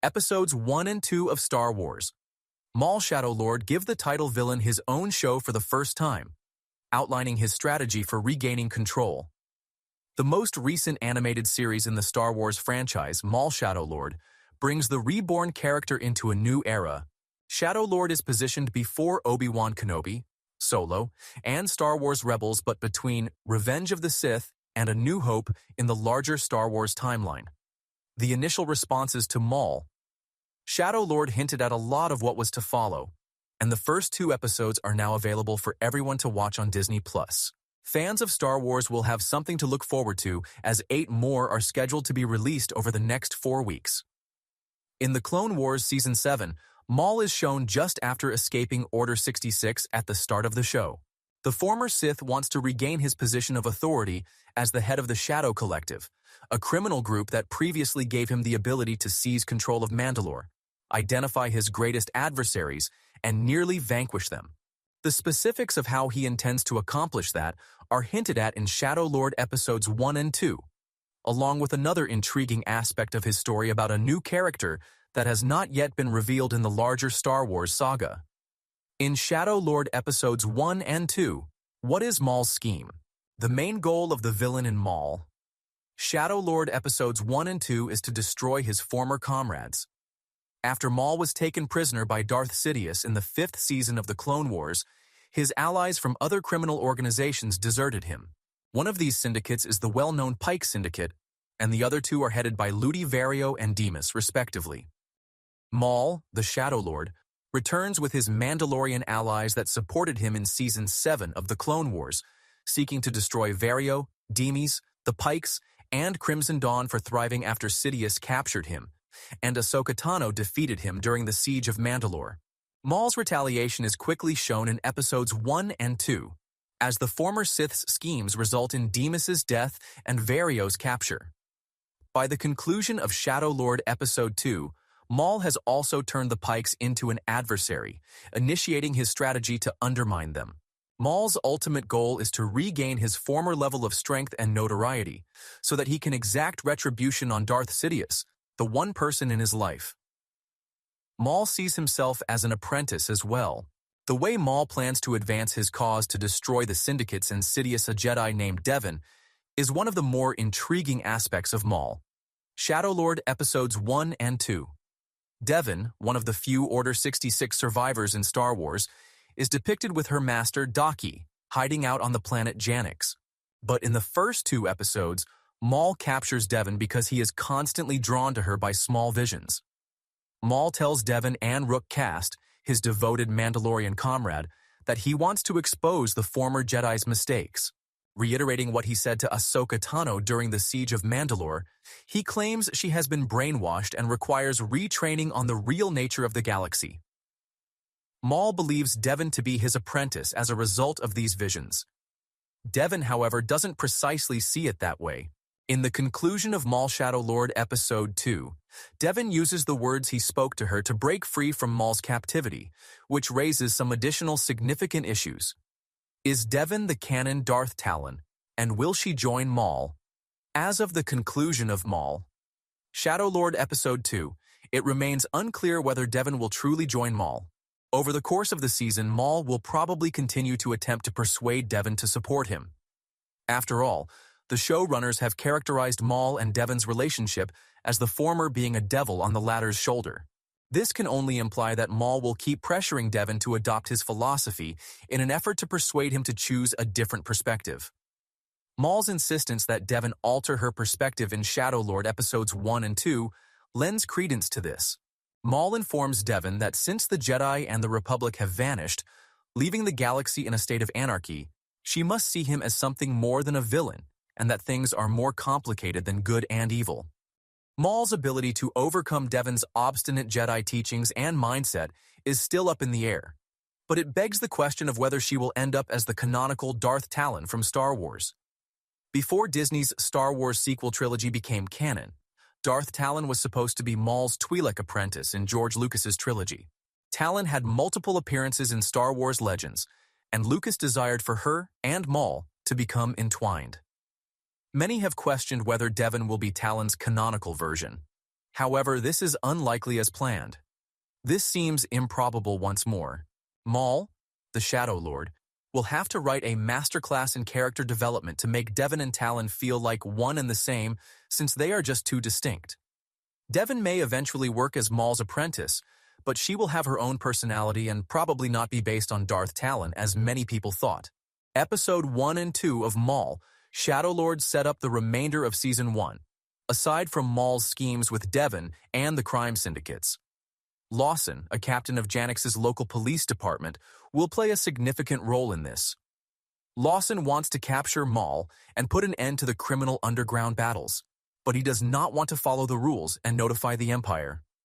Episodes 1 and 2 of Star Wars. Maul Shadow Lord give the title villain his own show for the first time, outlining his strategy for regaining control. The most recent animated series in the Star Wars franchise, Maul Shadow Lord, brings the reborn character into a new era. Shadow Lord is positioned before Obi-Wan Kenobi, Solo, and Star Wars Rebels, but between Revenge of the Sith and A New Hope in the larger Star Wars timeline. The initial responses to Maul. Shadow Lord hinted at a lot of what was to follow, and the first 2 episodes are now available for everyone to watch on Disney+. Fans of Star Wars will have something to look forward to, as 8 more are scheduled to be released over the next 4 weeks. In the Clone Wars Season 7, Maul is shown just after escaping Order 66 at the start of the show. The former Sith wants to regain his position of authority as the head of the Shadow Collective, a criminal group that previously gave him the ability to seize control of Mandalore, identify his greatest adversaries, and nearly vanquish them. The specifics of how he intends to accomplish that are hinted at in Shadow Lord Episodes 1 and 2, along with another intriguing aspect of his story about a new character that has not yet been revealed in the larger Star Wars saga. In Shadow Lord Episodes 1 and 2, what is Maul's scheme? The main goal of the villain in Maul. Shadow Lord Episodes 1 and 2 is to destroy his former comrades. After Maul was taken prisoner by Darth Sidious in the 5th season of the Clone Wars, his allies from other criminal organizations deserted him. One of these syndicates is the well-known Pike Syndicate, and the other 2 are headed by Ludi Vario and Demas, respectively. Maul, the Shadow Lord, returns with his Mandalorian allies that supported him in Season 7 of the Clone Wars, seeking to destroy Vario, Demas, the Pikes, and Crimson Dawn for thriving after Sidious captured him, and Ahsoka Tano defeated him during the Siege of Mandalore. Maul's retaliation is quickly shown in Episodes 1 and 2, as the former Sith's schemes result in Demas's death and Vario's capture. By the conclusion of Shadow Lord Episode 2, Maul has also turned the Pikes into an adversary, initiating his strategy to undermine them. Maul's ultimate goal is to regain his former level of strength and notoriety, so that he can exact retribution on Darth Sidious, the one person in his life. Maul sees himself as an apprentice as well. The way Maul plans to advance his cause to destroy the syndicates and Sidious, a Jedi named Devin, is one of the more intriguing aspects of Maul. Shadow Lord Episodes 1 and 2. Devin, one of the few Order 66 survivors in Star Wars, is depicted with her master Daki, hiding out on the planet Janix. But in the first 2 episodes, Maul captures Devin because he is constantly drawn to her by small visions. Maul tells Devin and Rook Kast, his devoted Mandalorian comrade, that he wants to expose the former Jedi's mistakes. Reiterating what he said to Ahsoka Tano during the Siege of Mandalore, he claims she has been brainwashed and requires retraining on the real nature of the galaxy. Maul believes Devin to be his apprentice as a result of these visions. Devin, however, doesn't precisely see it that way. In the conclusion of Maul Shadow Lord Episode 2, Devin uses the words he spoke to her to break free from Maul's captivity, which raises some additional significant issues. Is Devin the canon Darth Talon, and will she join Maul? As of the conclusion of Maul Shadow Lord Episode 2, it remains unclear whether Devin will truly join Maul. Over the course of the season, Maul will probably continue to attempt to persuade Devin to support him. After all, the showrunners have characterized Maul and Devin's relationship as the former being a devil on the latter's shoulder. This can only imply that Maul will keep pressuring Devin to adopt his philosophy in an effort to persuade him to choose a different perspective. Maul's insistence that Devin alter her perspective in Shadow Lord Episodes 1 and 2 lends credence to this. Maul informs Devin that since the Jedi and the Republic have vanished, leaving the galaxy in a state of anarchy, she must see him as something more than a villain, and that things are more complicated than good and evil. Maul's ability to overcome Devin's obstinate Jedi teachings and mindset is still up in the air, but it begs the question of whether she will end up as the canonical Darth Talon from Star Wars. Before Disney's Star Wars sequel trilogy became canon, Darth Talon was supposed to be Maul's Twi'lek apprentice in George Lucas's trilogy. Talon had multiple appearances in Star Wars Legends, and Lucas desired for her and Maul to become entwined. Many have questioned whether Devin will be Talon's canonical version. However, this is unlikely as planned. This seems improbable once more. Maul, the Shadow Lord, will have to write a masterclass in character development to make Devon and Talon feel like one and the same, since they are just too distinct. Devon may eventually work as Maul's apprentice, but she will have her own personality and probably not be based on Darth Talon as many people thought. Episode 1 and 2 of Maul, Shadow Lord set up the remainder of Season 1, aside from Maul's schemes with Devon and the crime syndicates. Lawson, a captain of Janix's local police department, will play a significant role in this. Lawson wants to capture Maul and put an end to the criminal underground battles, but he does not want to follow the rules and notify the Empire.